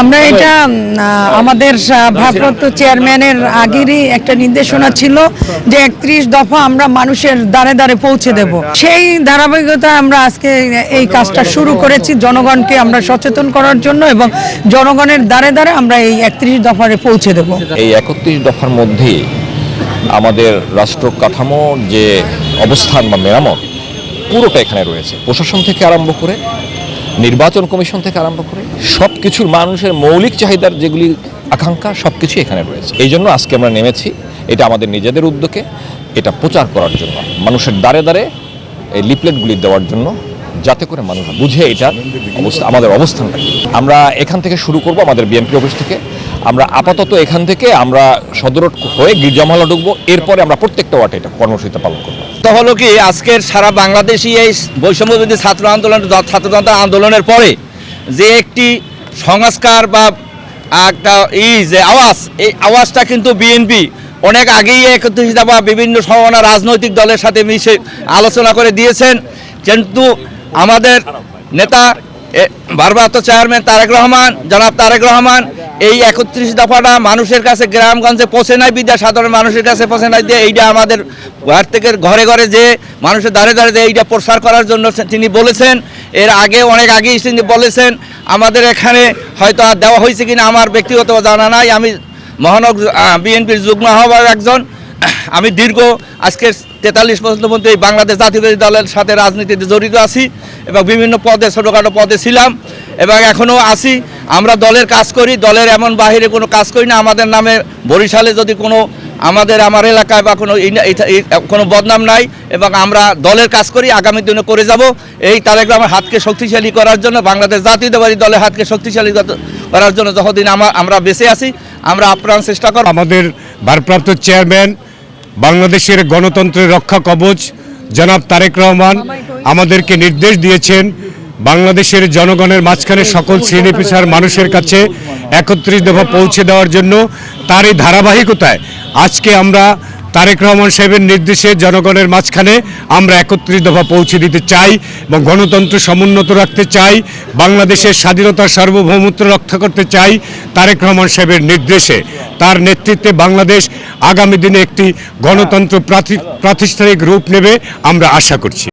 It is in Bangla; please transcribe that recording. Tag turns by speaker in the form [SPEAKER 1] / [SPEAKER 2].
[SPEAKER 1] আমরা এটা আমাদের ভারপ্রাপ্ত চেয়ারম্যানের আগেরই একটা নির্দেশনা ছিল যে 31 দফা আমরা মানুষের দ্বারে দ্বারে পৌঁছে দেব। সেই ধারাবাহিকতায় আমরা আজকে এই কাজটা শুরু করেছি, জনগণকে আমরা সচেতন করার জন্য এবং জনগণের দ্বারে দ্বারে আমরা এই 31 দফারে পৌঁছে দেব।
[SPEAKER 2] এই 31 দফার মধ্যে আমাদের রাষ্ট্র কাঠামোর যে অবস্থান বা মেরামত পুরোটা এখানে রয়েছে, প্রশাসন থেকে আরম্ভ করে নির্বাচন কমিশন থেকে আরম্ভ করে সব কিছুর মানুষের মৌলিক চাহিদার যেগুলি আকাঙ্ক্ষা সব কিছু এখানে রয়েছে। এই জন্য আজকে আমরা নেমেছি, এটা আমাদের নিজেদের উদ্যোগে, এটা প্রচার করার জন্য, মানুষের দ্বারে দ্বারে এই লিফলেটগুলি দেওয়ার জন্য, যাতে করে মানুষ বুঝে এটার অবস্থা, আমাদের অবস্থানটা। আমরা এখান থেকে শুরু করব, আমাদের বিএনপি অফিস থেকে। আমরা আপাতত এখান থেকে আমরা সদর হয়ে গির্জামহলে ঢুকবো, এরপরে আমরা প্রত্যেকটা ওয়ার্ডে এটা কর্মসূচি পালন করবো।
[SPEAKER 3] তো হলো কি, আজকের সারা বাংলাদেশি এই বৈষম্যবিরোধী ছাত্র ছাত্রজনতা আন্দোলনের পরে যে একটি সংস্কার বা একটা যে আওয়াজ, এই আওয়াজটা কিন্তু বিএনপি অনেক আগেই 31 দফা বিভিন্ন সমন্বয় রাজনৈতিক দলের সাথে মিশে আলোচনা করে দিয়েছেন, কিন্তু আমাদের নেতা ভারপ্রাপ্ত চেয়ারম্যান জনাব তারেক রহমান এই 31 দফাটা মানুষের কাছে গ্রামগঞ্জে পৌঁছে নাই, সাধারণ মানুষের কাছে পৌঁছে নাই দিয়ে এইটা আমাদের ঘর থেকে ঘরে ঘরে যে মানুষের দ্বারে দ্বারে যে এইটা প্রসার করার জন্য তিনি বলেছেন। এর আগে অনেক আগেই তিনি বলেছেন। আমাদের এখানে হয়তো আর দেওয়া হয়েছে কিনা আমার ব্যক্তিগত জানা নাই। আমি মহানগর বিএনপির যুগ্ম আহ্বায়ক একজন। আমি দীর্ঘ আজকের 43 বছর মধ্যে বাংলাদেশ জাতীয়তাবাদী দলের সাথে রাজনীতিতে জড়িত আছি এবং বিভিন্ন পদে, ছোটোখাটো পদে ছিলাম এবং এখনও আছি। আমরা দলের কাজ করি, দলের এমন বাহিরে কোনো কাজ করি না। আমাদের নামে বরিশালে যদি কোনো আমার এলাকায় বা কোনো বদনাম নাই এবং আমরা দলের কাজ করি, আগামী দিনে করে যাব। এই তারেক রহমানের হাতকে শক্তিশালী করার জন্য, বাংলাদেশ জাতীয়তাবাদী দলের হাতকে শক্তিশালী করার জন্য যতদিন আমরা বেঁচে আছি আমরা আপ্রাণ চেষ্টা করব।
[SPEAKER 4] আমাদের ভারপ্রাপ্ত চেয়ারম্যান, বাংলাদেশের গণতন্ত্রের রক্ষা কবচ জনাব তারেক রহমান আমাদেরকে নির্দেশ দিয়েছেন বাংলাদেশের জনগণের মাঝখানে সকল শ্রেণী পেশার মানুষের কাছে 31 দফা পৌঁছে দেওয়ার জন্য। তারই ধারাবাহিকতায় আজকে আমরা তারেক রহমান সাহেবের নির্দেশে জনগণের মাঝখানে আমরা 31 দফা পৌঁছে দিতে চাই এবং গণতন্ত্র সমুন্নত রাখতে চাই, বাংলাদেশের স্বাধীনতার সার্বভৌমত্ব রক্ষা করতে চাই। তারেক রহমান সাহেবের নির্দেশে, তার নেতৃত্বে বাংলাদেশ আগামী দিনে একটি গণতন্ত্র প্রাতিষ্ঠানিক রূপ নেবে আমরা আশা করছি।